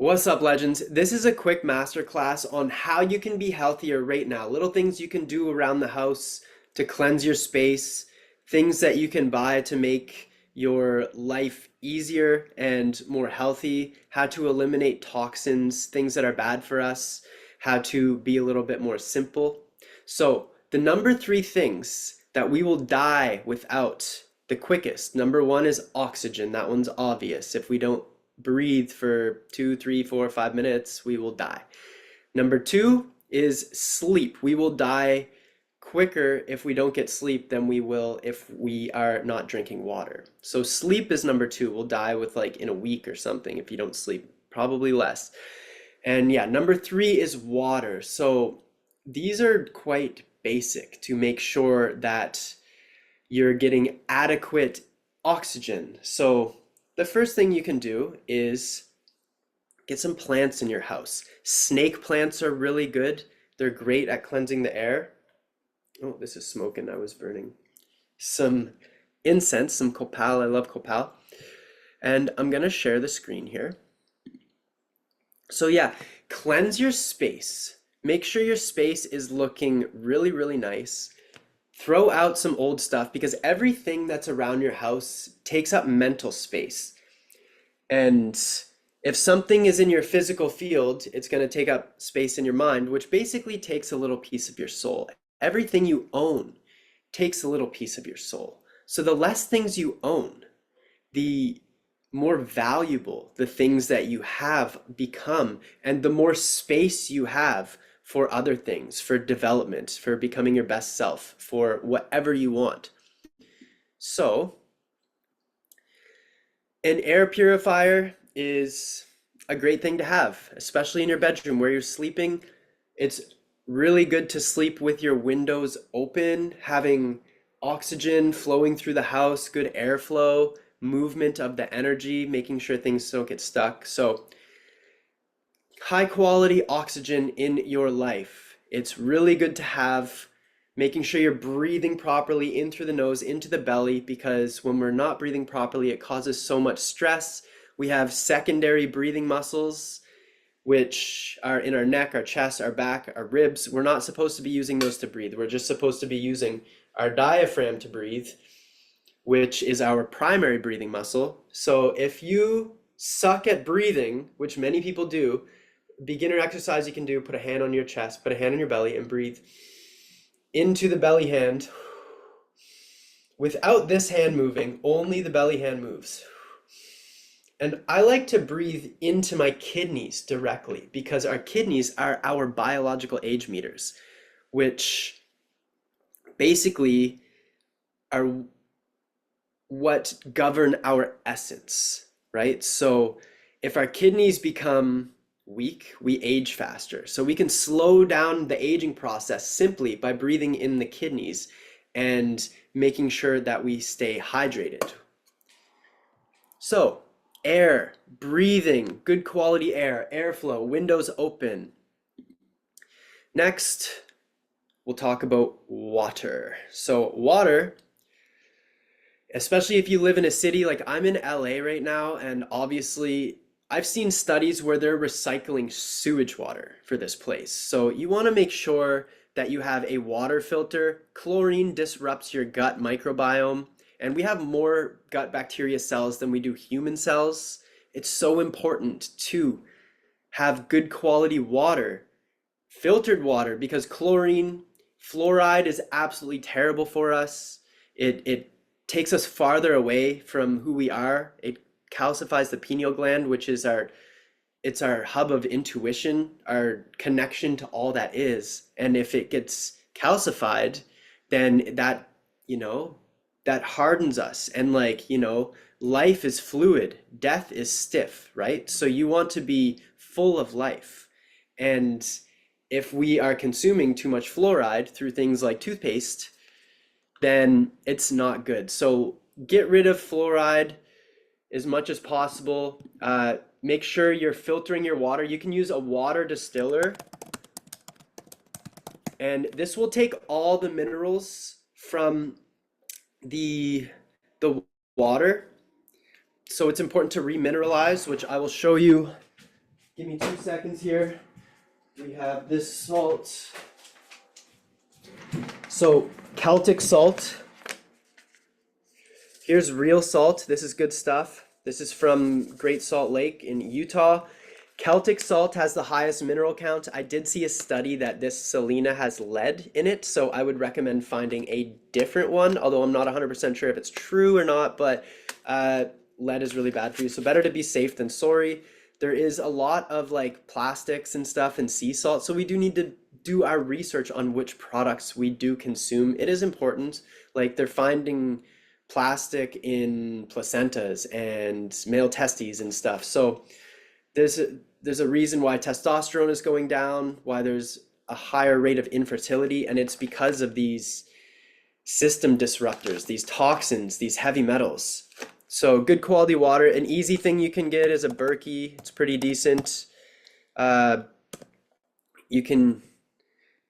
What's up, legends? This is a quick masterclass on how you can be healthier right now. Little things you can do around the house to cleanse your space, things that you can buy to make your life easier and more healthy, how to eliminate toxins, things that are bad for us, how to be a little bit more simple. So, the number three things that we will die without the quickest. Number one is oxygen. That one's obvious. If we don't breathe for 2, 3, 4, 5 minutes, we will die. Number two is sleep. We will die quicker if we don't get sleep than we will if we are not drinking water. So sleep is number two. We'll die with like in a week or something if you don't sleep, probably less. And yeah, number three is water. So these are quite basic to make sure that you're getting adequate oxygen. So the first thing you can do is get some plants in your house. Snake plants are really good. They're great at cleansing the air. Oh, this is smoking. I was burning some incense, some copal. I love copal. And I'm going to share the screen here. So yeah, cleanse your space. Make sure your space is looking really, really nice. Throw out some old stuff because everything that's around your house takes up mental space. And if something is in your physical field, it's going to take up space in your mind, which basically takes a little piece of your soul. Everything you own takes a little piece of your soul. So the less things you own, the more valuable the things that you have become, and the more space you have for other things, for development, for becoming your best self, for whatever you want. So, an air purifier is a great thing to have, especially in your bedroom where you're sleeping. It's really good to sleep with your windows open, having oxygen flowing through the house, good airflow, movement of the energy, making sure things don't get stuck. So, high quality oxygen in your life. It's really good to have, making sure you're breathing properly in through the nose, into the belly, because when we're not breathing properly, it causes so much stress. We have secondary breathing muscles, which are in our neck, our chest, our back, our ribs. We're not supposed to be using those to breathe. We're just supposed to be using our diaphragm to breathe, which is our primary breathing muscle. So if you suck at breathing, which many people do, beginner exercise you can do, put a hand on your chest, put a hand on your belly, and breathe into the belly hand. Without this hand moving, only the belly hand moves. And I like to breathe into my kidneys directly because our kidneys are our biological age meters, which basically are what govern our essence, right? So if our kidneys become weak, we age faster. So we can slow down the aging process simply by breathing in the kidneys and making sure that we stay hydrated. So air, breathing, good quality air, airflow, windows open. Next, we'll talk about water. So water, especially if you live in a city, like I'm in LA right now, and obviously I've seen studies where they're recycling sewage water for this place. So you want to make sure that you have a water filter. Chlorine disrupts your gut microbiome, and we have more gut bacteria cells than we do human cells. It's so important to have good quality water, filtered water, because chlorine, fluoride is absolutely terrible for us. It takes us farther away from who we are. It calcifies the pineal gland, which is it's our hub of intuition, our connection to all that is. And if it gets calcified, then that hardens us. And life is fluid, death is stiff, right? So you want to be full of life. And if we are consuming too much fluoride through things like toothpaste, then it's not good. So get rid of fluoride as much as possible. Make sure you're filtering your water. You can use a water distiller, and this will take all the minerals from the water. So it's important to remineralize, which I will show you Give me 2 seconds here. We have this salt. So, Celtic salt. Here's real salt. This is good stuff. This is from Great Salt Lake in Utah. Celtic salt has the highest mineral count. I did see a study that this Selena has lead in it, so I would recommend finding a different one, although I'm not 100% sure if it's true or not, but lead is really bad for you, so better to be safe than sorry. There is a lot of like plastics and stuff in sea salt, so we do need to do our research on which products we do consume. It is important. Like they're finding plastic in placentas and male testes and stuff. So there's a reason why testosterone is going down, why there's a higher rate of infertility, and it's because of these system disruptors, these toxins, these heavy metals. So good quality water. An easy thing you can get is a Berkey. It's pretty decent. You can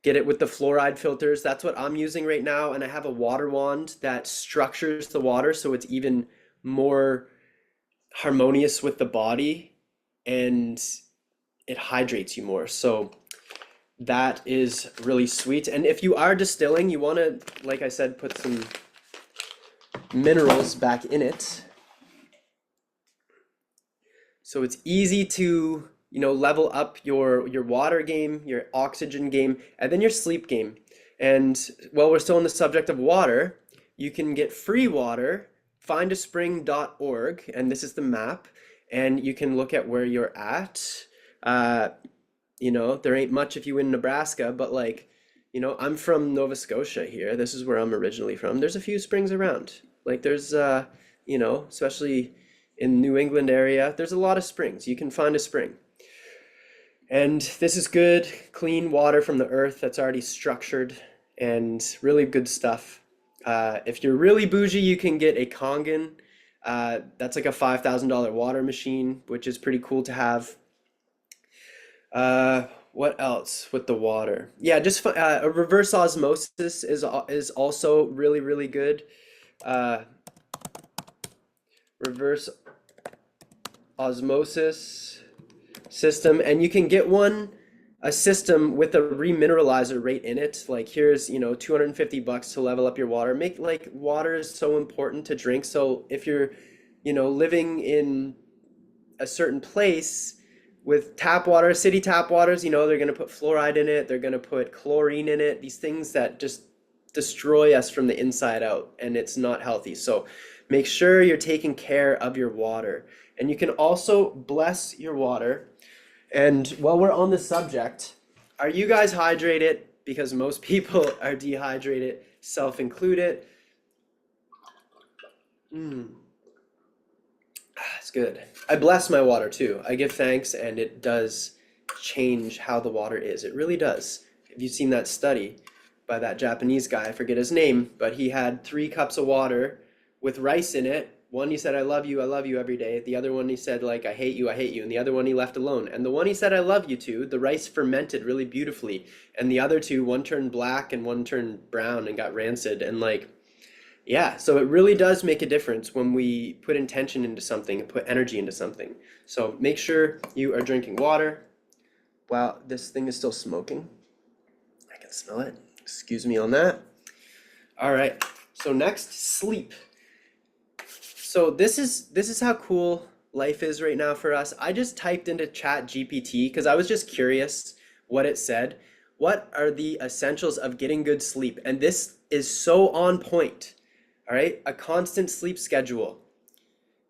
get it with the fluoride filters. That's what I'm using right now, and I have a water wand that structures the water so it's even more harmonious with the body and it hydrates you more. So that is really sweet. And if you are distilling, you want to, like I said, put some minerals back in it. So it's easy to, level up your water game, your oxygen game, and then your sleep game. And while we're still on the subject of water, you can get free water, findaspring.org, and this is the map, and you can look at where you're at. There ain't much if you in Nebraska, but I'm from Nova Scotia here. This is where I'm originally from. There's a few springs around. Like there's, especially in New England area, there's a lot of springs. You can find a spring. And this is good, clean water from the earth that's already structured and really good stuff. If you're really bougie, you can get a Kangen. That's like a $5,000 water machine, which is pretty cool to have. What else with the water? Yeah, just a reverse osmosis is also really, really good. Reverse osmosis system, and you can get a system with a remineralizer right in it. Like here's, $250 to level up your water. Water is so important to drink. So if you're, living in a certain place with tap water, city tap waters, they're going to put fluoride in it. They're going to put chlorine in it. These things that just destroy us from the inside out, and it's not healthy. So make sure you're taking care of your water. And you can also bless your water. And while we're on the subject, are you guys hydrated? Because most people are dehydrated, self-included. It's good. I bless my water too. I give thanks, and it does change how the water is. It really does. Have you seen that study by that Japanese guy? I forget his name, but he had 3 cups of water with rice in it. One he said, I love you every day. The other one he said, I hate you. And the other one he left alone. And the one he said, I love you to, the rice fermented really beautifully. And the other 2, one turned black and one turned brown and got rancid. And yeah, so it really does make a difference when we put intention into something and put energy into something. So make sure you are drinking water. Wow, this thing is still smoking. I can smell it. Excuse me on that. All right, so next, sleep. So this is how cool life is right now for us. I just typed into Chat GPT because I was just curious what it said. What are the essentials of getting good sleep? And this is so on point. All right, a constant sleep schedule.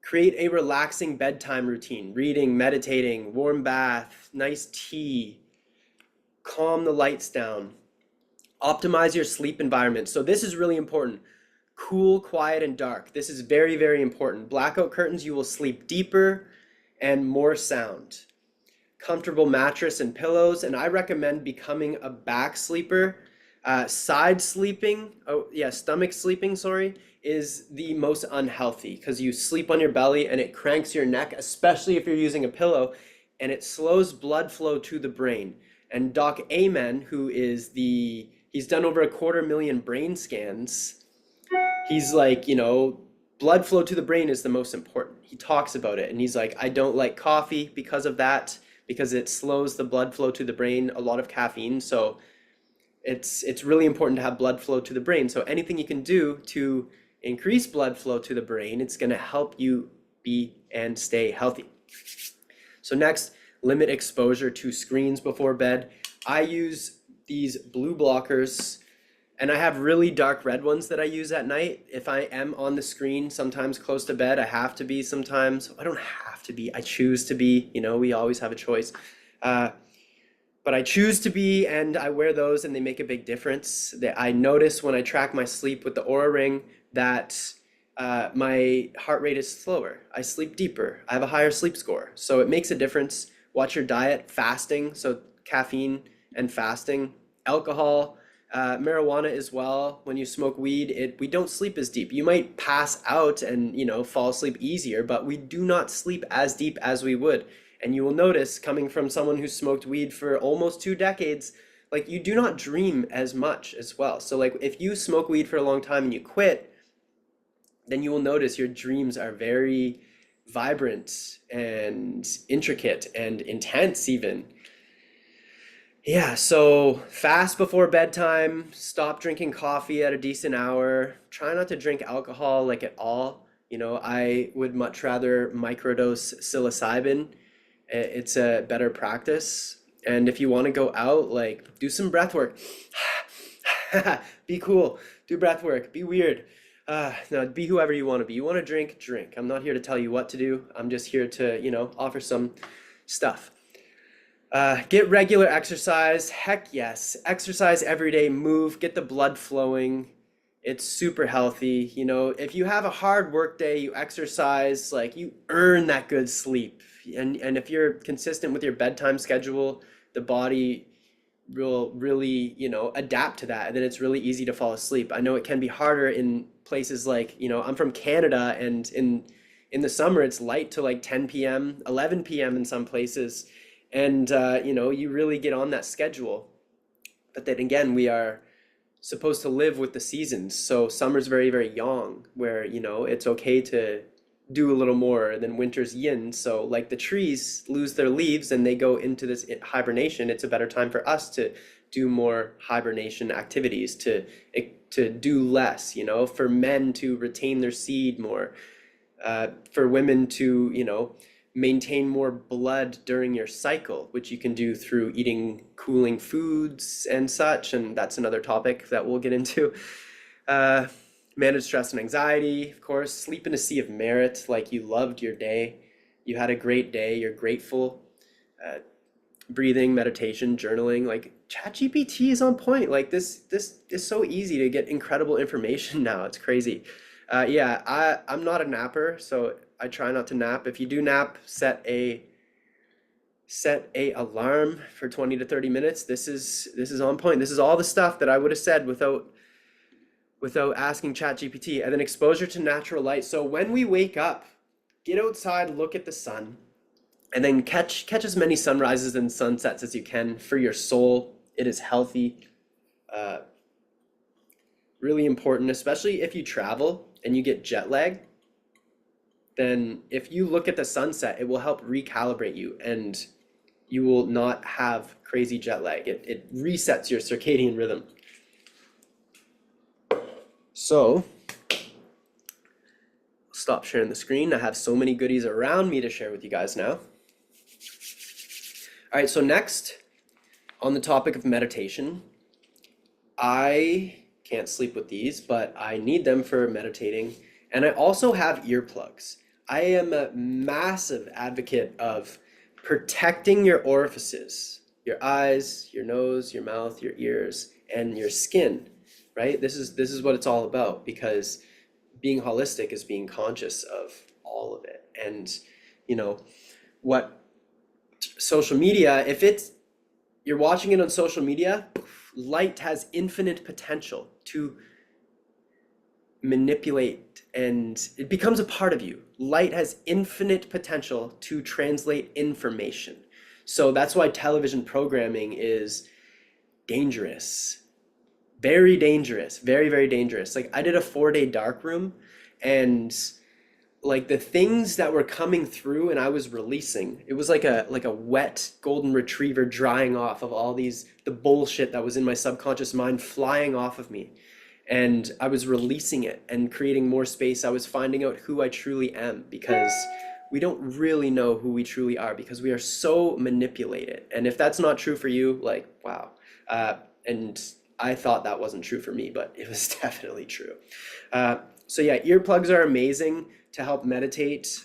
Create a relaxing bedtime routine, reading, meditating, warm bath, nice tea, calm the lights down. Optimize your sleep environment. So this is really important. Cool, quiet, and dark. This is very, very important. Blackout curtains, you will sleep deeper and more sound. Comfortable mattress and pillows, and I recommend becoming a back sleeper. Side sleeping, stomach sleeping, is the most unhealthy because you sleep on your belly and it cranks your neck, especially if you're using a pillow, and it slows blood flow to the brain. And Doc Amen, he's done over 250,000 brain scans. He's blood flow to the brain is the most important. He talks about it, and he's like, I don't like coffee because of that. because it slows the blood flow to the brain, a lot of caffeine. So it's really important to have blood flow to the brain. So anything you can do to increase blood flow to the brain, it's going to help you be and stay healthy. So next, limit exposure to screens before bed. I use these blue blockers, and I have really dark red ones that I use at night. If I am on the screen, sometimes close to bed, I have to be sometimes. I don't have to be, I choose to be, we always have a choice. But I choose to be, and I wear those, and they make a big difference. That I notice when I track my sleep with the Aura Ring that my heart rate is slower. I sleep deeper. I have a higher sleep score. So it makes a difference. Watch your diet, fasting, so caffeine and fasting, alcohol, marijuana as well. When you smoke weed, we don't sleep as deep. You might pass out and fall asleep easier, but we do not sleep as deep as we would. And you will notice, coming from someone who smoked weed for almost 2 decades, like you do not dream as much as well. So like if you smoke weed for a long time and you quit, then you will notice your dreams are very vibrant and intricate and intense even. Yeah, so fast before bedtime, stop drinking coffee at a decent hour, try not to drink alcohol like at all. I would much rather microdose psilocybin. It's a better practice. And if you want to go out, like do some breath work. Be cool. Do breath work. Be weird. No, be whoever you want to be. You want to drink, drink. I'm not here to tell you what to do. I'm just here to, offer some stuff. Get regular exercise. Heck yes. Exercise every day. Move. Get the blood flowing. It's super healthy. If you have a hard work day, you exercise, like you earn that good sleep. And if you're consistent with your bedtime schedule, the body will really, adapt to that. And then it's really easy to fall asleep. I know it can be harder in places like, I'm from Canada, and in the summer it's light to like 10 p.m., 11 p.m. in some places. And you really get on that schedule. But then again, we are supposed to live with the seasons. So summer's very, very yang, where, it's okay to do a little more than winter's yin. So like the trees lose their leaves and they go into this hibernation, it's a better time for us to do more hibernation activities, to do less, for men to retain their seed more, for women to, maintain more blood during your cycle, which you can do through eating cooling foods and such. And that's another topic that we'll get into. Manage stress and anxiety, of course. Sleep in a sea of merit, like you loved your day. You had a great day, you're grateful. Breathing, meditation, journaling, like ChatGPT is on point. Like this is so easy to get incredible information now. It's crazy. I'm not a napper, so I try not to nap. If you do nap, set a alarm for 20 to 30 minutes. This is on point. This is all the stuff that I would have said without asking ChatGPT. And then exposure to natural light. So when we wake up, get outside, look at the sun, and then catch as many sunrises and sunsets as you can for your soul. It is healthy. Really important, especially if you travel and you get jet lag. Then if you look at the sunset, it will help recalibrate you, and you will not have crazy jet lag. It resets your circadian rhythm. So, stop sharing the screen. I have so many goodies around me to share with you guys now. All right, so next, on the topic of meditation, I can't sleep with these, but I need them for meditating. And I also have earplugs. I am a massive advocate of protecting your orifices, your eyes, your nose, your mouth, your ears, and your skin, right? This is what it's all about, because being holistic is being conscious of all of it. And what social media, if you're watching it on social media, light has infinite potential to manipulate, and it becomes a part of you. Light has infinite potential to translate information. So that's why television programming is dangerous. Very dangerous. Very, very dangerous. Like I did a 4-day dark room, and like the things that were coming through and I was releasing. It was like a wet golden retriever drying off of all these the bullshit that was in my subconscious mind flying off of me. And I was releasing it and creating more space. I was finding out who I truly am because we don't really know who we truly are because we are so manipulated. And if that's not true for you, like, wow. And I thought that wasn't true for me, but it was definitely true. Uh, so yeah, earplugs are amazing to help meditate,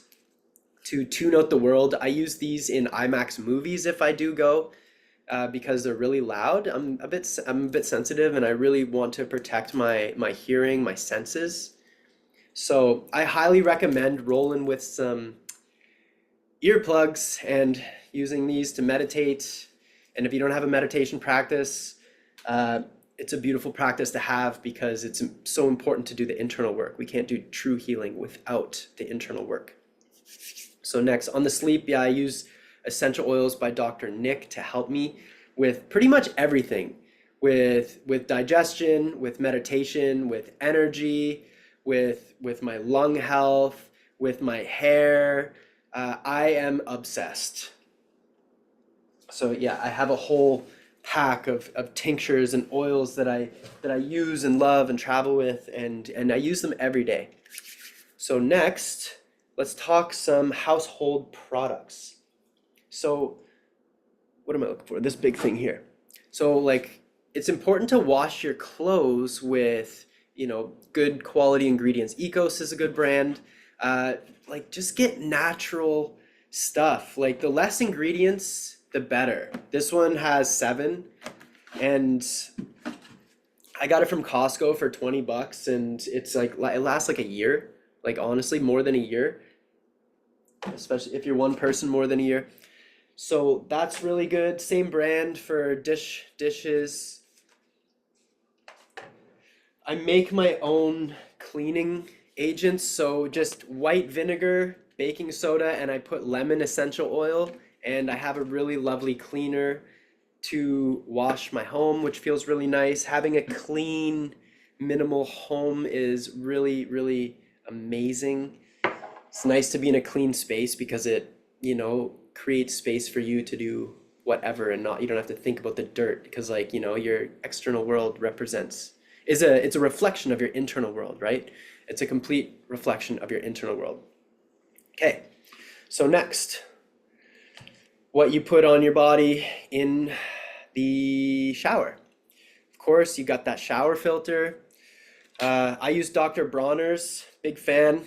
to tune out the world. I use these in IMAX movies if I do go, because they're really loud. I'm a bit sensitive, and I really want to protect my hearing, my senses. So I highly recommend rolling with some earplugs and using these to meditate. And if you don't have a meditation practice, uh, it's a beautiful practice to have because it's so important to do the internal work. We can't do true healing without the internal work. So next, on the sleep, yeah, I use essential oils by Dr. Nick to help me with pretty much everything, with digestion, with meditation, with energy, with my lung health, with my hair. I am obsessed. So yeah, I have a whole pack of tinctures and oils that I use and love and travel with, and I use them every day. So next, let's talk some household products. So what am I looking for? This big thing here. So like it's important to wash your clothes with, good quality ingredients. Ecos is a good brand. Like just get natural stuff. Like the less ingredients, the better. This one has 7 and I got it from Costco for 20 bucks and it's like it lasts like a year. Like honestly, more than a year, especially if you're one person, more than a year. So that's really good. Same brand for dishes. I make my own cleaning agents, so just white vinegar, baking soda, and I put lemon essential oil, and I have a really lovely cleaner to wash my home, which feels really nice. Having a clean, minimal home is really, really amazing. It's nice to be in a clean space because it, creates space for you to do whatever and not you don't have to think about the dirt because like, your external world it's a reflection of your internal world, right? It's a complete reflection of your internal world. Okay. So next, what you put on your body in the shower. Of course, you got that shower filter. I use Dr. Bronner's, big fan.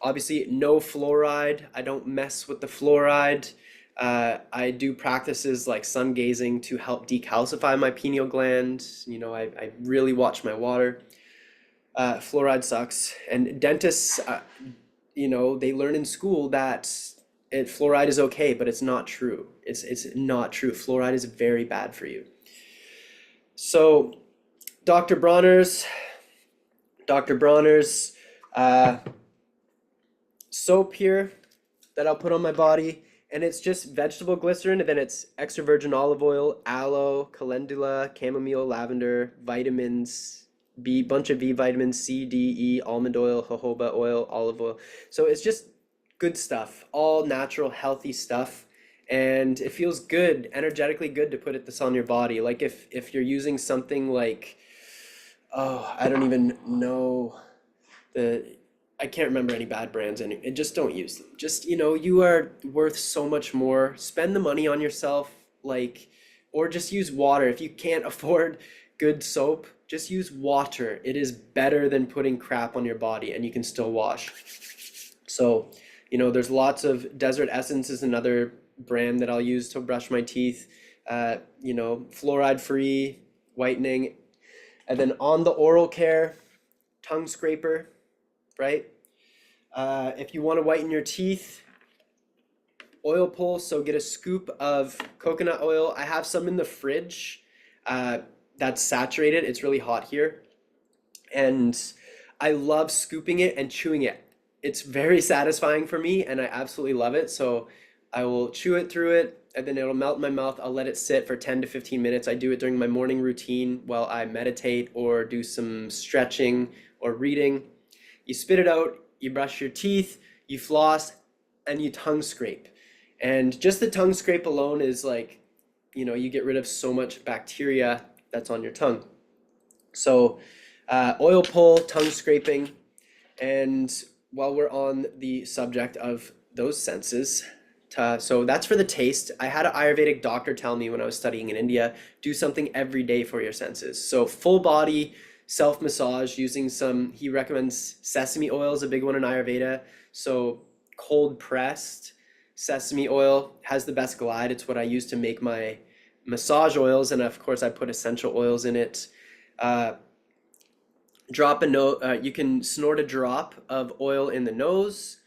Obviously, no fluoride. I don't mess with the fluoride. I do practices like sun gazing to help decalcify my pineal gland. I really watch my water. Fluoride sucks. And dentists, they learn in school that fluoride is okay, but it's not true. It's not true. Fluoride is very bad for you. So, Dr. Bronner's, soap here that I'll put on my body, and it's just vegetable glycerin, and then it's extra virgin olive oil, aloe, calendula, chamomile, lavender, vitamins, bunch of B vitamins, C, D, E, almond oil, jojoba oil, olive oil. So it's just good stuff, all natural, healthy stuff. And it feels good, energetically good to put this on your body. Like if you're using something like, oh, I don't even know I can't remember any bad brands and just don't use them. Just, you are worth so much more. Spend the money on yourself, or just use water. If you can't afford good soap, just use water. It is better than putting crap on your body and you can still wash. So, there's lots of Desert Essence is another brand that I'll use to brush my teeth. Fluoride free, whitening. And then on the oral care, tongue scraper, right? If you want to whiten your teeth, oil pull, so get a scoop of coconut oil. I have some in the fridge that's saturated. It's really hot here. And I love scooping it and chewing it. It's very satisfying for me and I absolutely love it. So I will chew it through it and then it'll melt in my mouth. I'll let it sit for 10 to 15 minutes. I do it during my morning routine while I meditate or do some stretching or reading. You spit it out, you brush your teeth, you floss, and you tongue scrape. And just the tongue scrape alone is like, you get rid of so much bacteria that's on your tongue. So, oil pull, tongue scraping, and while we're on the subject of those senses, so that's for the taste. I had an Ayurvedic doctor tell me when I was studying in India, do something every day for your senses. So full body self massage using he recommends sesame oil is a big one in Ayurveda. So cold pressed sesame oil has the best glide. It's what I use to make my massage oils, and of course I put essential oils in it. Uh, you can snort a drop of oil in the nose,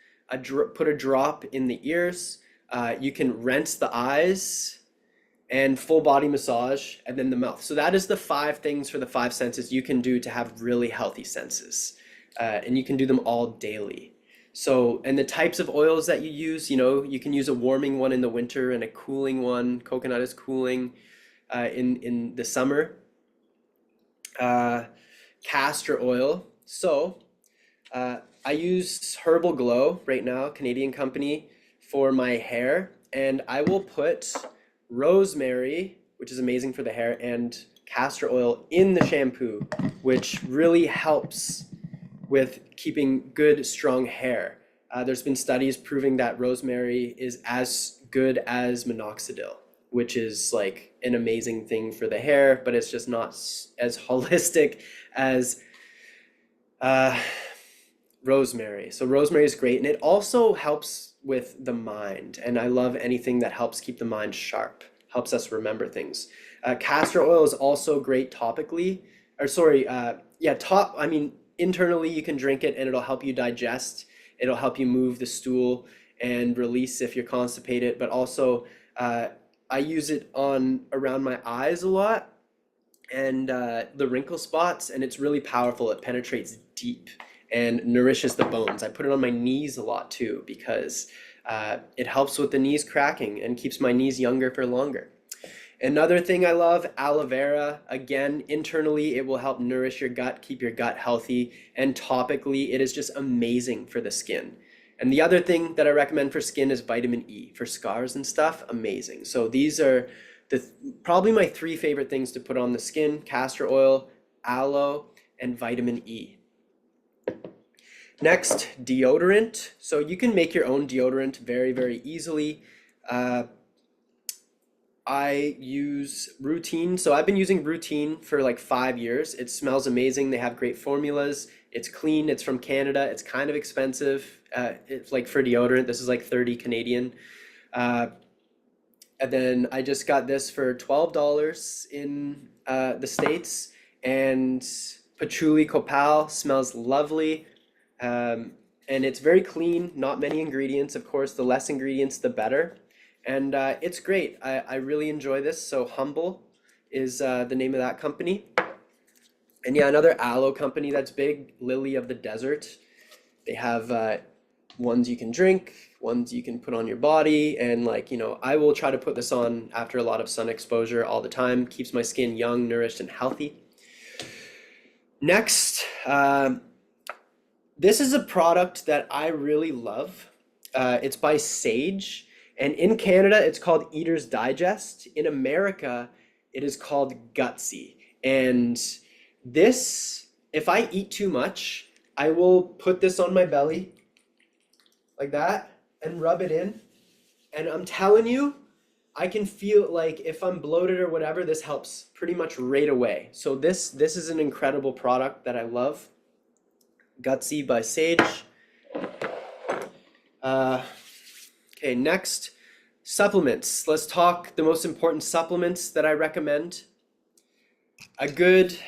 put a drop in the ears. You can rinse the eyes and full body massage, and then the mouth. So that is the 5 things for the 5 senses you can do to have really healthy senses. And you can do them all daily. So, and the types of oils that you use, you can use a warming one in the winter and a cooling one. Coconut is cooling in the summer. Castor oil. So I use Herbal Glow right now, Canadian company, for my hair, and I will put rosemary, which is amazing for the hair, and castor oil in the shampoo, which really helps with keeping good, strong hair. There's been studies proving that rosemary is as good as minoxidil, which is like an amazing thing for the hair, but it's just not as holistic as rosemary. So rosemary is great, and it also helps with the mind. And I love anything that helps keep the mind sharp, helps us remember things. Castor oil is also great topically, or sorry, I mean, internally you can drink it and it'll help you digest. It'll help you move the stool and release if you're constipated, but also I use it around my eyes a lot and the wrinkle spots, and it's really powerful. It penetrates deep and nourishes the bones. I put it on my knees a lot too because it helps with the knees cracking and keeps my knees younger for longer. Another thing I love, aloe vera. Again, internally, it will help nourish your gut, keep your gut healthy, and topically, it is just amazing for the skin. And the other thing that I recommend for skin is vitamin E. For scars and stuff, amazing. So these are probably my 3 favorite things to put on the skin: castor oil, aloe, and vitamin E. Next, deodorant. So you can make your own deodorant very, very easily. I use Routine. So I've been using Routine for like 5 years. It smells amazing. They have great formulas. It's clean. It's from Canada. It's kind of expensive. It's like for deodorant, this is like 30 Canadian. And then I just got this for $12 in the States. And Patchouli Copal smells lovely. And it's very clean, not many ingredients. Of course, the less ingredients, the better. And it's great. I really enjoy this. So Humble is the name of that company. And yeah, another aloe company that's big, Lily of the Desert. They have ones you can drink, ones you can put on your body. And like, I will try to put this on after a lot of sun exposure all the time. Keeps my skin young, nourished, and healthy. Next, this is a product that I really love. It's by Sage. And in Canada, it's called Eater's Digest. In America, it is called Gutsy. And this, if I eat too much, I will put this on my belly like that and rub it in. And I'm telling you, I can feel like if I'm bloated or whatever, this helps pretty much right away. So this is an incredible product that I love. Gutsy by Sage. Okay, next, supplements. Let's talk the most important supplements that I recommend. A good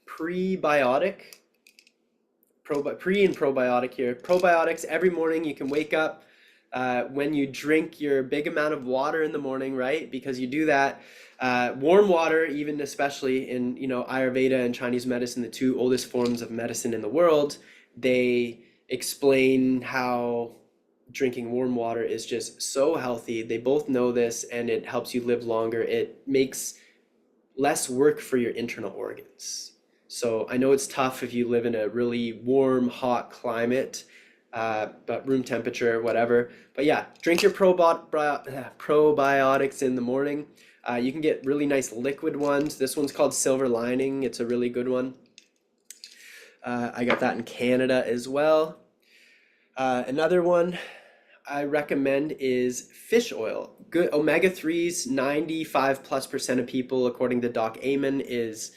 prebiotic, pre and probiotic here. Probiotics, every morning you can wake up when you drink your big amount of water in the morning, right? Because you do that. Warm water, even especially in Ayurveda and Chinese medicine, the 2 oldest forms of medicine in the world, they explain how drinking warm water is just so healthy. They both know this, and it helps you live longer. It makes less work for your internal organs. So I know it's tough if you live in a really warm, hot climate. but room temperature, whatever. But yeah, drink your probiotics in the morning. You can get really nice liquid ones. This one's called Silver Lining. It's a really good one. I got that in Canada as well. Another one I recommend is fish oil. Good omega 3s, 95+% of people, according to Doc Amen, is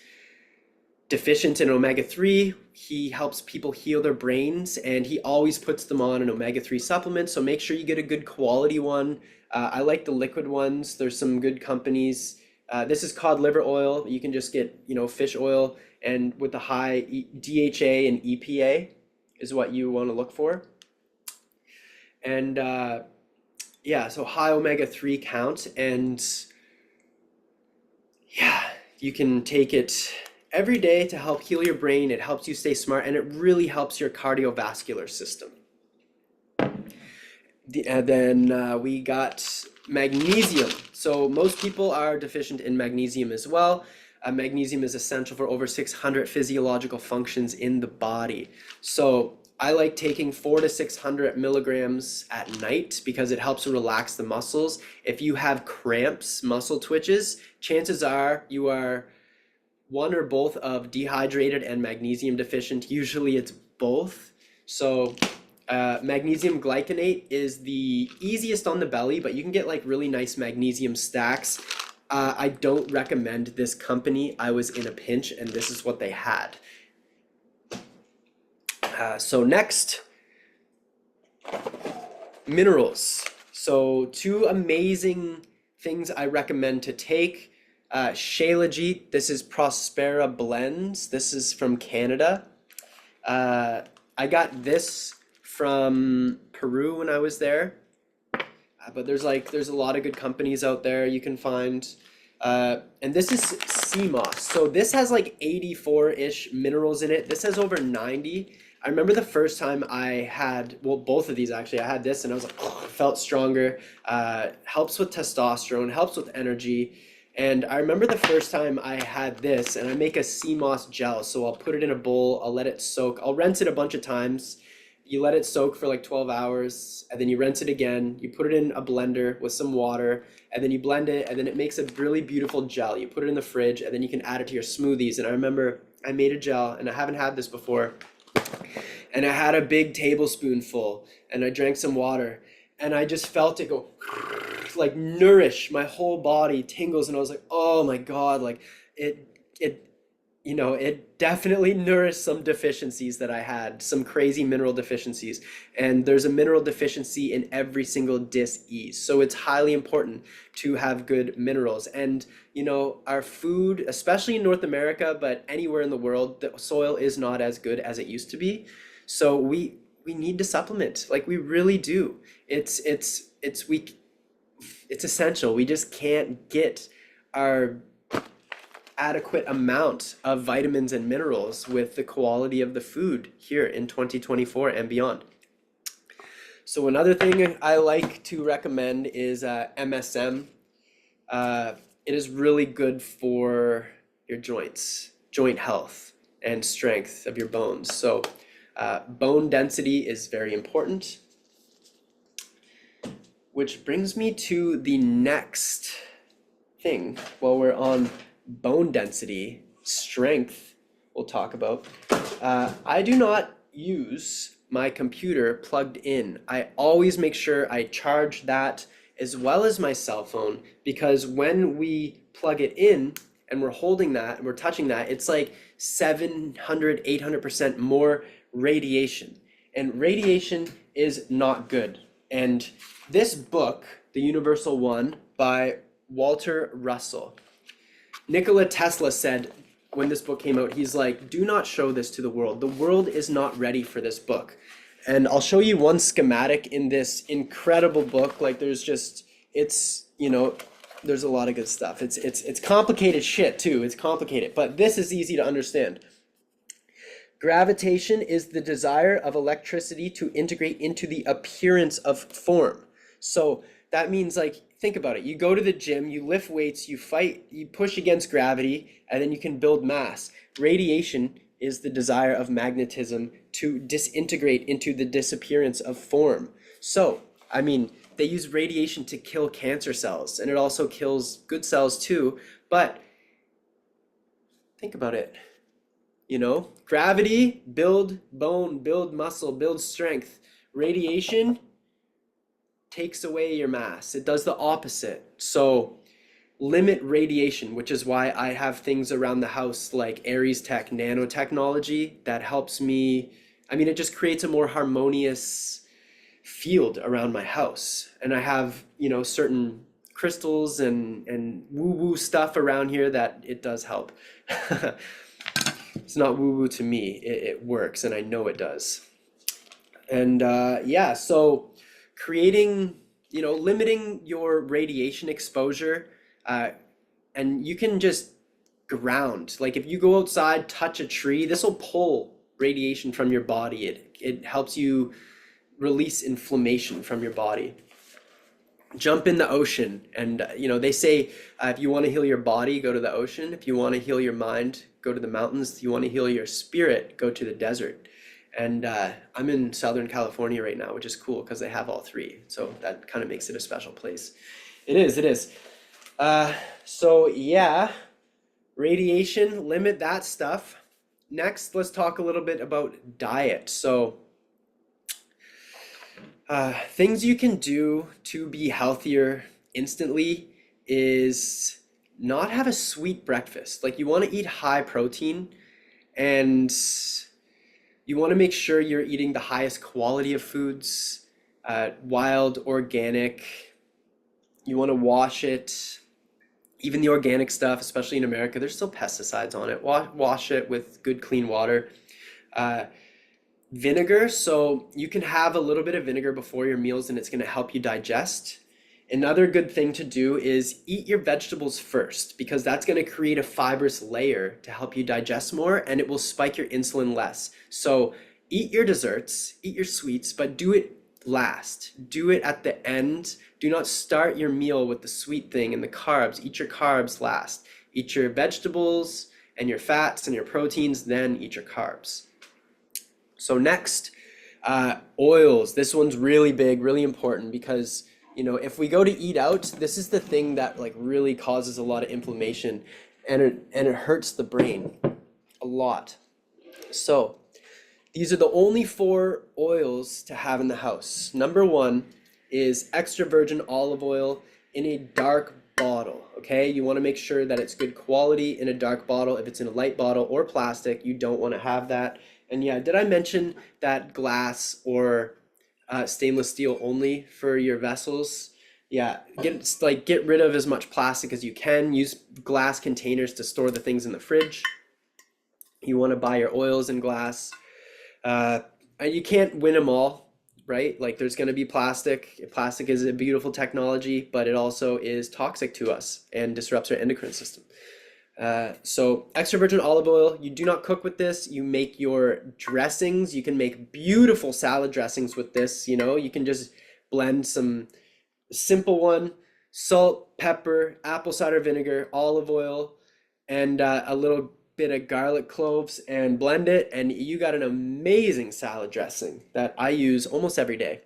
deficient in omega-3. He helps people heal their brains, and he always puts them on an omega-3 supplement, so make sure you get a good quality one. I like the liquid ones. There's some good companies. This is cod liver oil. You can just get, fish oil, and with the high DHA and EPA is what you want to look for. And yeah, so high omega-3 count, and yeah, you can take it every day to help heal your brain. It helps you stay smart, and it really helps your cardiovascular system. And then we got magnesium. So most people are deficient in magnesium as well. Magnesium is essential for over 600 physiological functions in the body. So I like taking 400 to 600 milligrams at night because it helps relax the muscles. If you have cramps, muscle twitches, chances are you are one or both of dehydrated and magnesium deficient. Usually it's both. So magnesium glycinate is the easiest on the belly, but you can get like really nice magnesium stacks. I don't recommend this company. I was in a pinch and this is what they had. So next, minerals. So two amazing things I recommend to take. Shilajit, this is Prospera Blends. This is from Canada. I got this from Peru when I was there. But there's a lot of good companies out there you can find. And this is sea moss. So this has like 84-ish minerals in it. This has over 90. I remember the first time I had, well, both of these actually, I had this and I was like, oh, felt stronger. Helps with testosterone, helps with energy. And I remember the first time I had this, and I make a sea moss gel. So I'll put it in a bowl, I'll let it soak. I'll rinse it a bunch of times. You let it soak for like 12 hours, and then you rinse it again. You put it in a blender with some water, and then you blend it, and then it makes a really beautiful gel. You put it in the fridge, and then you can add it to your smoothies. And I remember I made a gel, and I haven't had this before. And I had a big tablespoonful, and I drank some water, and I just felt it go like nourish my whole body, tingles, and I was like, oh my God, like it definitely nourished some deficiencies that I had, some crazy mineral deficiencies. And there's a mineral deficiency in every single dis-ease. So it's highly important to have good minerals. And, our food, especially in North America, but anywhere in the world, the soil is not as good as it used to be. So we need to supplement, like we really do. It's essential. We just can't get our adequate amount of vitamins and minerals with the quality of the food here in 2024 and beyond. So another thing I like to recommend is MSM. It is really good for your joints, joint health, and strength of your bones. So bone density is very important. Which brings me to the next thing while we're on bone density, strength, we'll talk about. I do not use my computer plugged in. I always make sure I charge that as well as my cell phone, because when we plug it in and we're holding that and we're touching that, it's like 700, 800% more radiation. And radiation is not good. And this book, The Universal One by Walter Russell, Nikola Tesla said when this book came out, he's like, do not show this to the world. The world is not ready for this book. And I'll show you one schematic in this incredible book. Like there's a lot of good stuff. It's complicated shit too. It's complicated, but this is easy to understand. Gravitation is the desire of electricity to integrate into the appearance of form. So that means, like, think about it. You go to the gym, you lift weights, you fight, you push against gravity, and then you can build mass. Radiation is the desire of magnetism to disintegrate into the disappearance of form. So, I mean, they use radiation to kill cancer cells, and it also kills good cells too. But think about it, gravity, build bone, build muscle, build strength. Radiation takes away your mass. It does the opposite. So limit radiation, which is why I have things around the house like Aries Tech nanotechnology that helps me. I mean, it just creates a more harmonious field around my house. And I have, certain crystals and woo-woo stuff around here that it does help. It's not woo-woo to me. It works, and I know it does. And yeah, so creating, limiting your radiation exposure, uh, and you can just ground. Like if you go outside, touch a tree, this will pull radiation from your body. It helps you release inflammation from your body. Jump in the ocean, and they say if you want to heal your body, go to the ocean. If you want to heal your mind, go to the mountains. If you want to heal your spirit, go to the desert. And I'm in Southern California right now, which is cool because they have all three. So that kind of makes it a special place. It is, it is. So yeah, radiation, limit that stuff. Next, let's talk a little bit about diet. So things you can do to be healthier instantly is not have a sweet breakfast. Like you want to eat high protein, and you want to make sure you're eating the highest quality of foods, wild, organic. You want to wash it. Even the organic stuff, especially in America, there's still pesticides on it. Wash it with good, clean water. Uh, Vinegar, so you can have a little bit of vinegar before your meals and it's going to help you digest. Another good thing to do is eat your vegetables first because that's going to create a fibrous layer to help you digest more, and it will spike your insulin less. So eat your desserts, eat your sweets, but do it last. Do it at the end. Do not start your meal with the sweet thing and the carbs. Eat your carbs last. Eat your vegetables and your fats and your proteins, then eat your carbs. So next, oils. This one's really big, really important because, if we go to eat out, this is the thing that like really causes a lot of inflammation, and it hurts the brain a lot. So these are the only 4 oils to have in the house. Number 1 is extra virgin olive oil in a dark bottle. Okay, you want to make sure that it's good quality in a dark bottle. If it's in a light bottle or plastic, you don't want to have that. And yeah, did I mention that glass or stainless steel only for your vessels? Yeah, get rid of as much plastic as you can. Use glass containers to store the things in the fridge. You want to buy your oils in glass. And you can't win them all, right? Like there's going to be plastic. Plastic is a beautiful technology, but it also is toxic to us and disrupts our endocrine system. So extra virgin olive oil, you do not cook with this. You make your dressings. You can make beautiful salad dressings with this. You can just blend some simple one, salt, pepper, apple cider vinegar, olive oil, and a little bit of garlic cloves, and blend it. And you got an amazing salad dressing that I use almost every day.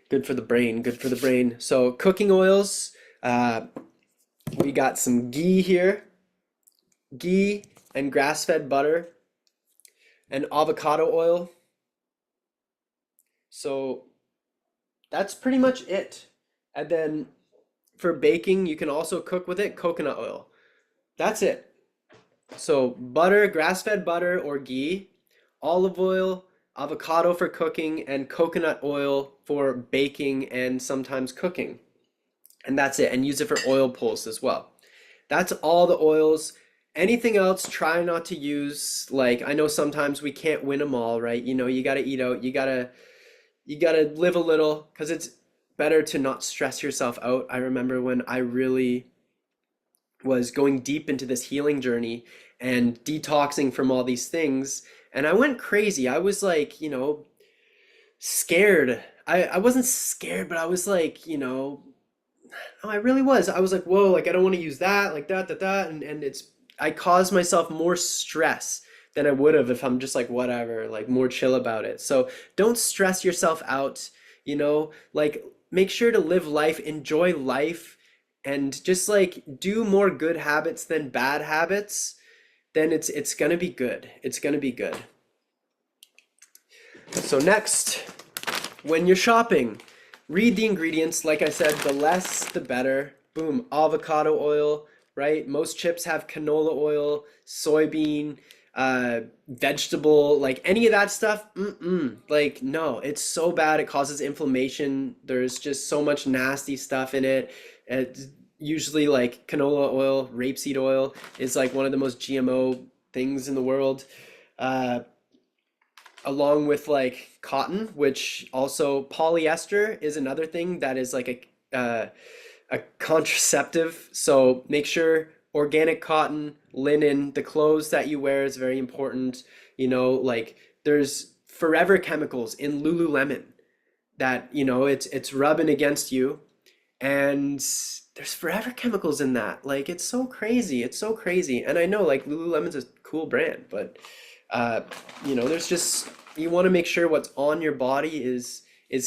Good for the brain, good for the brain. So cooking oils, we got some ghee here, ghee and grass-fed butter and avocado oil. So that's pretty much it. And then for baking, you can also cook with it coconut oil. That's it. So butter, grass-fed butter or ghee, olive oil, avocado for cooking, and coconut oil for baking and sometimes cooking. And that's it. And use it for oil pulls as well. That's all the oils. Anything else, try not to use. Like, I know sometimes we can't win them all, right? You got to eat out. You got to live a little because it's better to not stress yourself out. I remember when I really was going deep into this healing journey and detoxing from all these things, and I went crazy. I was like, scared. I wasn't scared, but I was like, no, I really was. I was like, whoa, like I don't want to use that, like that, and I cause myself more stress than I would have if I'm just like whatever, like more chill about it. So don't stress yourself out, like make sure to live life, enjoy life, and just like do more good habits than bad habits, then it's gonna be good. It's gonna be good. So next, when you're shopping, read the ingredients. Like I said, the less the better. Boom, avocado oil, right? Most chips have canola oil, soybean, vegetable, like any of that stuff. Like, no, it's so bad. It causes inflammation. There's just so much nasty stuff in it. It's usually like canola oil, rapeseed oil is like one of the most GMO things in the world. Uh, Along with like cotton, which also polyester is another thing that is like a contraceptive. So make sure organic cotton, linen, the clothes that you wear is very important. Like there's forever chemicals in Lululemon that, it's rubbing against you, and there's forever chemicals in that. Like it's so crazy. It's so crazy. And I know like Lululemon's a cool brand, but uh, there's just you want to make sure what's on your body is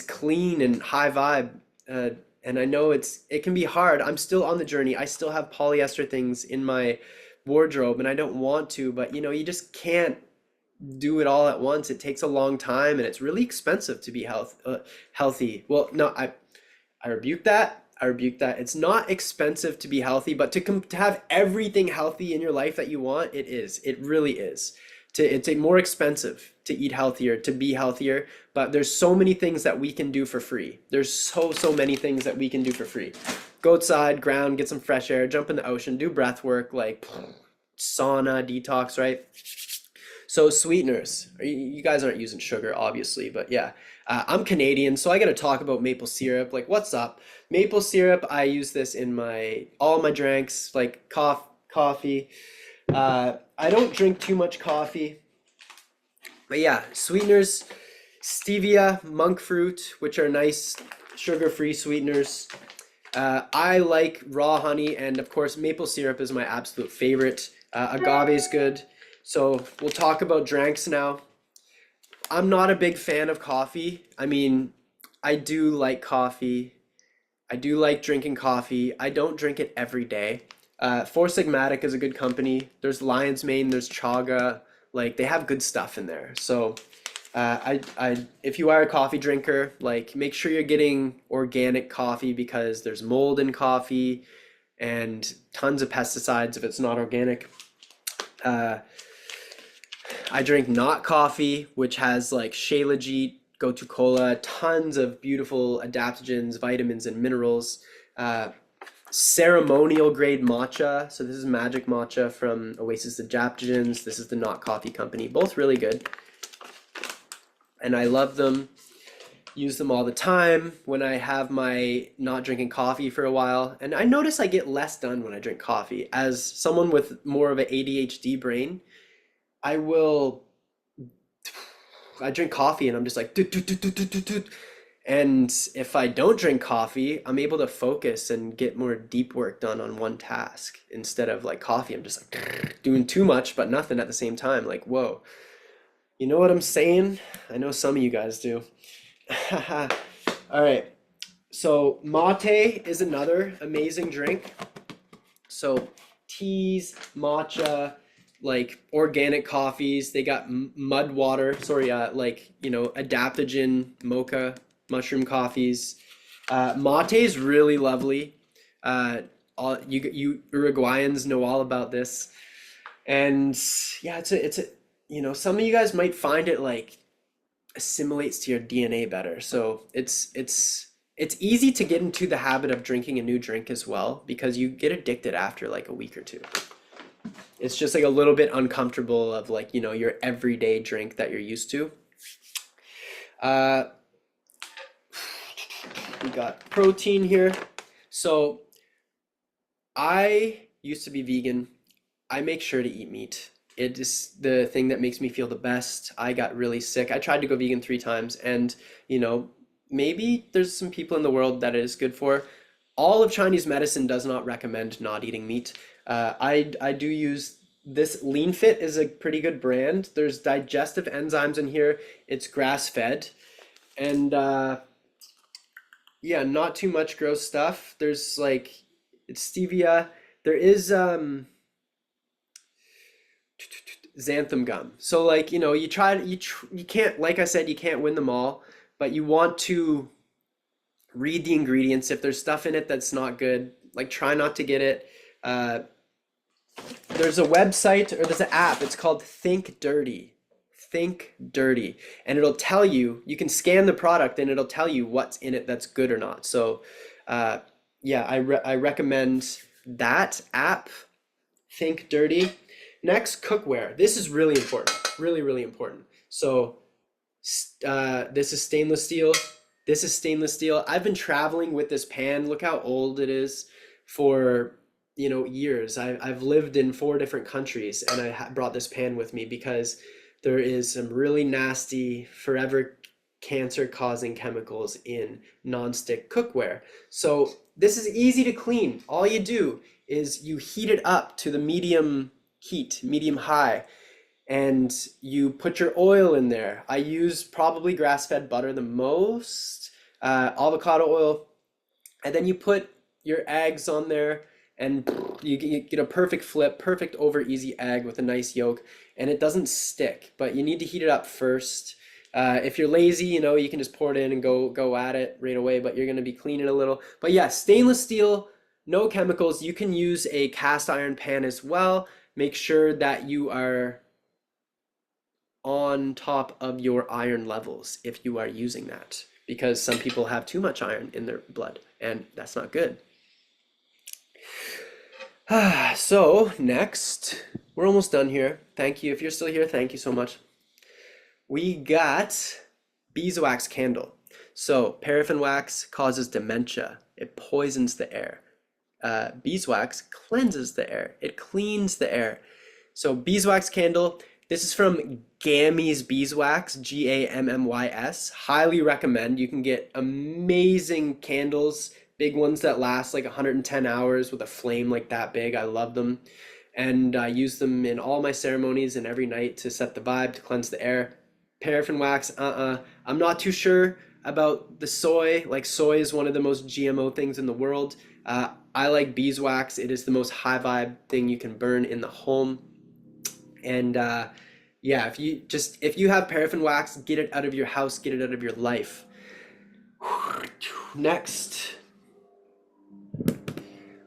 clean and high vibe. Uh, and I know it can be hard. I'm still on the journey. I still have polyester things in my wardrobe, and I don't want to, but you just can't do it all at once. It takes a long time, and it's really expensive to be healthy. Well, no, I rebuke that. I rebuke that. It's not expensive to be healthy, but to have everything healthy in your life that you want, it is. It really is. It's more expensive to eat healthier, to be healthier, but there's so many things that we can do for free. There's so many things that we can do for free. Go outside, ground, get some fresh air, jump in the ocean, do breath work, like sauna, detox, right? So sweeteners, you guys aren't using sugar, obviously, but yeah. I'm Canadian, so I gotta talk about maple syrup. Like, what's up? Maple syrup, I use this in all my drinks, like coffee. I don't drink too much coffee, but yeah, sweeteners, stevia, monk fruit, which are nice sugar-free sweeteners. I like raw honey, and of course, maple syrup is my absolute favorite. Agave is good. So we'll talk about drinks now. I'm not a big fan of coffee. I mean, I do like coffee. I do like drinking coffee. I don't drink it every day. Four Sigmatic is a good company. There's Lion's Mane, there's Chaga. Like they have good stuff in there. So if you are a coffee drinker, like make sure you're getting organic coffee because there's mold in coffee and tons of pesticides if it's not organic. I drink not coffee, which has like Shilajit, Gotu Kola, tons of beautiful adaptogens, vitamins, and minerals. Ceremonial grade matcha. So this is magic matcha from Oasis Adaptogens. This is the Not Coffee Company. Both really good. And I love them. Use them all the time when I have my not drinking coffee for a while. And I notice I get less done when I drink coffee. As someone with more of an ADHD brain, I will I drink coffee and I'm just like "Doot, doot, doot, doot, doot, doot, doot." And if I don't drink coffee, I'm able to focus and get more deep work done on one task instead of like coffee. I'm just like doing too much but nothing at the same time. Like, whoa. You know what I'm saying? I know some of you guys do. All right. So mate is another amazing drink. So teas, matcha, like organic coffees. They got mud water, sorry, adaptogen mocha mushroom coffees. Mate is really lovely. All you Uruguayans know all about this. And yeah, it's a some of you guys might find it like assimilates to your DNA better. So it's easy to get into the habit of drinking a new drink as well because you get addicted after like a week or two. It's just like a little bit uncomfortable of like, your everyday drink that you're used to. We got protein here. So I used to be vegan. I make sure to eat meat. It is the thing that makes me feel the best. I got really sick. I tried to go vegan 3 times, and maybe there's some people in the world that it is good for. All of Chinese medicine does not recommend not eating meat. I do use This Lean Fit is a pretty good brand. There's digestive enzymes in here. It's grass fed. And yeah, not too much gross stuff. There's like it's stevia. There is xanthan gum. So like, you know, you can't, like I said, you can't win them all, but you want to read the ingredients. If there's stuff in it that's not good, like try not to get it. Uh, there's a website or there's an app. It's called Think Dirty. Think Dirty. And it'll tell you, you can scan the product and it'll tell you what's in it that's good or not. So, uh, yeah, I recommend that app, Think Dirty. Next, cookware. This is really important. Really, really important. So, this is stainless steel. This is stainless steel. I've been traveling with this pan. Look how old it is for, you know, years. I've lived in 4 different countries and I brought this pan with me because there is some really nasty, forever cancer-causing chemicals in non-stick cookware. So this is easy to clean. All you do is you heat it up to the medium heat, medium high, and you put your oil in there. I use probably grass-fed butter the most, avocado oil, and then you put your eggs on there and you get a perfect flip, perfect over easy egg with a nice yolk, and it doesn't stick, but you need to heat it up first. If you're lazy, you know, you can just pour it in and go at it right away, but you're going to be cleaning a little. But yeah, stainless steel, no chemicals. You can use a cast iron pan as well. Make sure that you are on top of your iron levels if you are using that, because some people have too much iron in their blood and that's not good. So next, we're almost done here. Thank you. If you're still here, thank you so much. We got beeswax candle. So paraffin wax causes dementia. It poisons the air. Beeswax cleanses the air. It cleans the air. So beeswax candle, this is from Gammy's Beeswax, Gammys. Highly recommend. You can get amazing candles, big ones that last like 110 hours with a flame like that big. I love them. And I use them in all my ceremonies and every night to set the vibe, to cleanse the air. Paraffin wax, I'm not too sure about the soy. Like soy is one of the most GMO things in the world. I like beeswax. It is the most high vibe thing you can burn in the home. And yeah, if you have paraffin wax, get it out of your house, get it out of your life. Next,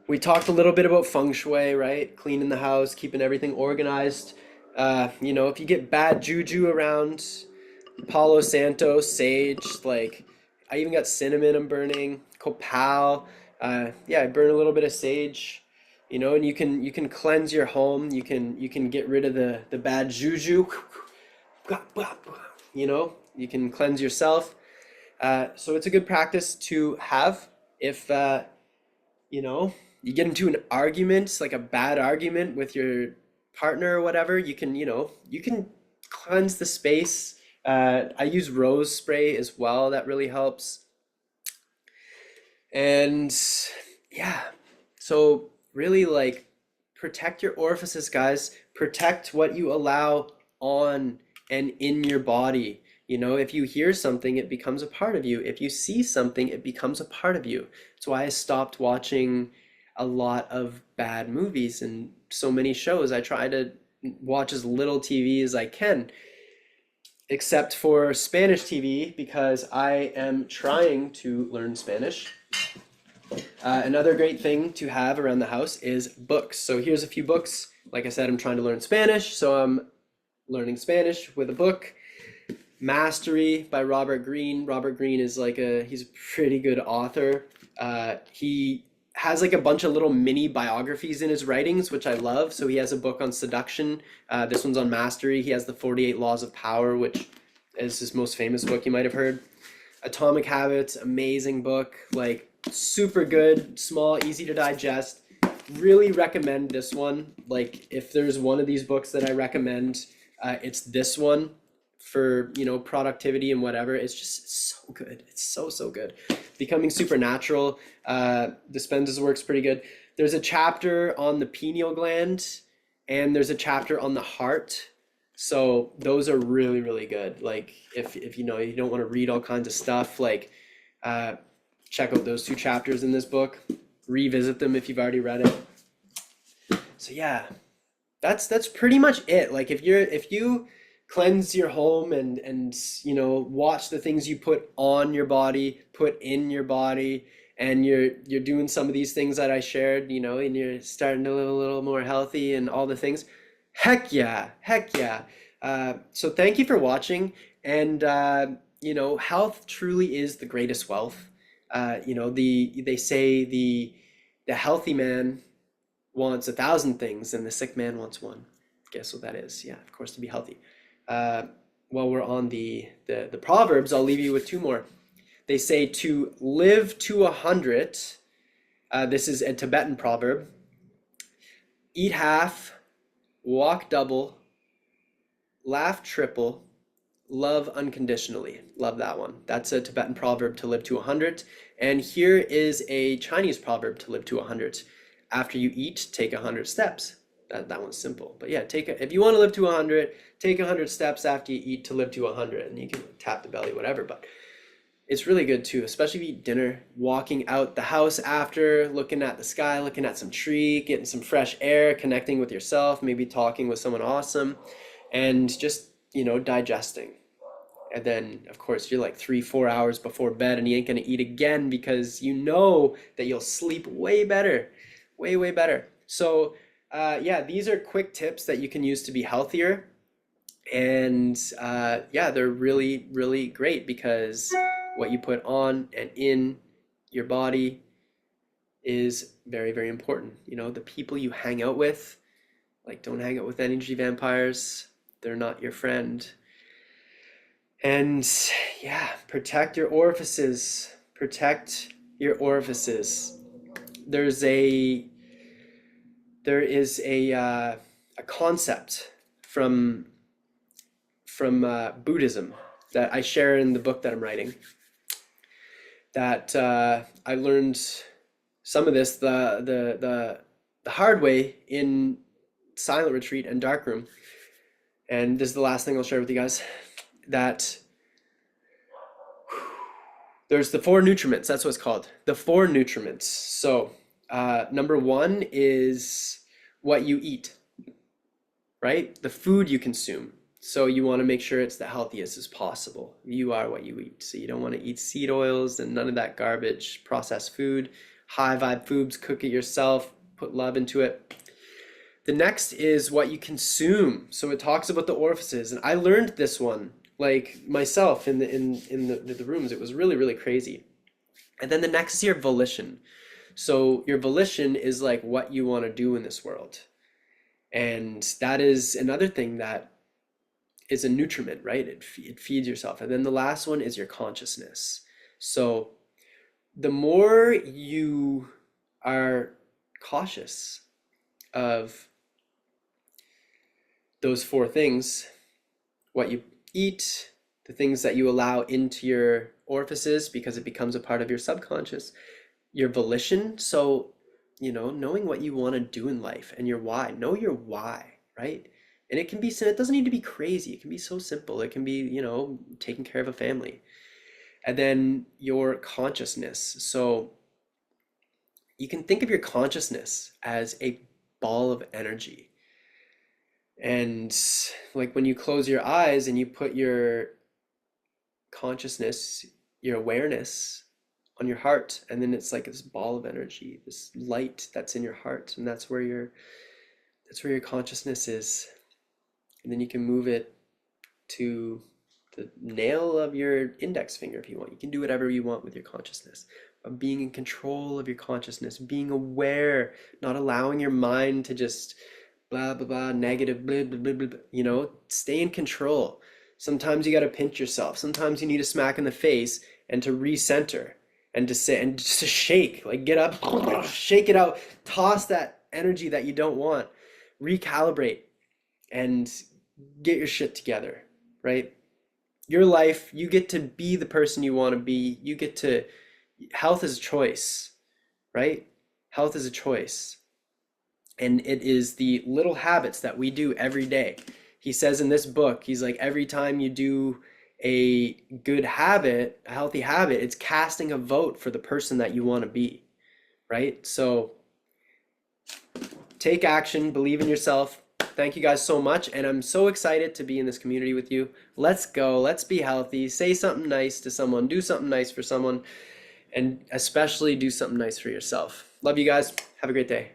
we talked a little bit about feng shui, right? Cleaning the house, keeping everything organized. You know, if you get bad juju around, Palo Santo, sage, like I even got cinnamon I'm burning, copal. Yeah, I burn a little bit of sage, you know, and you can cleanse your home. You can get rid of the bad juju. You know, you can cleanse yourself. So it's a good practice to have if you know, you get into an argument, like a bad argument with your partner or whatever, you can, you know, you can cleanse the space. I use rose spray as well. That really helps. And yeah, so really like protect your orifices, guys. Protect what you allow on and in your body. You know, if you hear something, it becomes a part of you. If you see something, it becomes a part of you. That's why I stopped watching a lot of bad movies and so many shows. I try to watch as little TV as I can, except for Spanish TV because I am trying to learn Spanish. Another great thing to have around the house is books. So here's a few books. Like I said, I'm trying to learn Spanish, so I'm learning Spanish with a book. Mastery by Robert Greene. Robert Greene is he's a pretty good author. He has like a bunch of little mini biographies in his writings, which I love. So he has a book on seduction. This one's on mastery. He has the 48 Laws of Power, which is his most famous book you might have heard. Atomic Habits, amazing book, like super good, small, easy to digest. Really recommend this one. Like if there's one of these books that I recommend, it's this one for, you know, productivity and whatever. It's just so good. It's so good. Becoming Supernatural. Dispenza's work's pretty good. There's a chapter on the pineal gland and there's a chapter on the heart. So those are really, really good. Like if you know you don't want to read all kinds of stuff, like uh, check out those two chapters in this book. Revisit them if you've already read it. So yeah, that's pretty much it. Like if you cleanse your home and you know watch the things you put on your body, put in your body, and you're doing some of these things that I shared, you know, and you're starting to live a little more healthy and all the things. Heck yeah, heck yeah. So thank you for watching, and you know, health truly is the greatest wealth. You know, they say the healthy man wants 1,000 things and the sick man wants one. Guess what that is? Yeah, of course, to be healthy. Uh, while we're on the proverbs, I'll leave you with two more. They say to live to 100. This is a Tibetan proverb. Eat half, walk double, laugh triple, love unconditionally. Love that one. That's a Tibetan proverb to live to 100. And here is a Chinese proverb to live to 100. After you eat, take 100 steps. That one's simple. But yeah, if you want to live to 100, take 100 steps after you eat to live to 100. And you can tap the belly, whatever. But it's really good too, especially if you eat dinner, walking out the house after, looking at the sky, looking at some tree, getting some fresh air, connecting with yourself, maybe talking with someone awesome, and just, you know, digesting. And then, of course, you're like 3, 4 hours before bed and you ain't gonna eat again because you know that you'll sleep way better, way, way better. So, yeah, these are quick tips that you can use to be healthier. And yeah, they're really, really great because what you put on and in your body is very, very important. You know, the people you hang out with, like, don't hang out with energy vampires. They're not your friend. And yeah, protect your orifices. Protect your orifices. There is a concept from Buddhism that I share in the book that I'm writing. That I learned some of this the hard way in silent retreat and darkroom. And this is the last thing I'll share with you guys. That there's the 4 nutriments. That's what it's called. The 4 nutriments. So number 1 is what you eat, right? The food you consume. So you want to make sure it's the healthiest as possible. You are what you eat. So you don't want to eat seed oils and none of that garbage, processed food, high vibe foods, cook it yourself, put love into it. The next is what you consume. So it talks about the orifices. And I learned this one like myself in the rooms. It was really, really crazy. And then the next is your volition. So your volition is like what you want to do in this world. And that is another thing that is a nutriment, right? It feeds yourself. And then the last one is your consciousness. So the more you are cautious of those 4 things, what you eat, the things that you allow into your orifices because it becomes a part of your subconscious, your volition. So, you know, knowing what you want to do in life and your why. Know your why, right? And it can be, it doesn't need to be crazy. It can be so simple. It can be, you know, taking care of a family. And then your consciousness. So you can think of your consciousness as a ball of energy. And like when you close your eyes and you put your consciousness, your awareness on your heart, and then it's like this ball of energy, this light that's in your heart, and that's where your consciousness is. And then you can move it to the nail of your index finger if you want. You can do whatever you want with your consciousness. But being in control of your consciousness, being aware, not allowing your mind to just blah, blah, blah, negative, blah, blah, blah, blah, blah. You know, stay in control. Sometimes you got to pinch yourself. Sometimes you need a smack in the face and to recenter and to sit and just to shake, like get up, shake it out, toss that energy that you don't want, recalibrate and get your shit together, right? Your life, you get to be the person you want to be. You get to, health is a choice, right? Health is a choice. And it is the little habits that we do every day. He says in this book, he's like, every time you do a good habit, a healthy habit, it's casting a vote for the person that you want to be, right? So take action, believe in yourself. Thank you guys so much. And I'm so excited to be in this community with you. Let's go. Let's be healthy. Say something nice to someone. Do something nice for someone. And especially do something nice for yourself. Love you guys. Have a great day.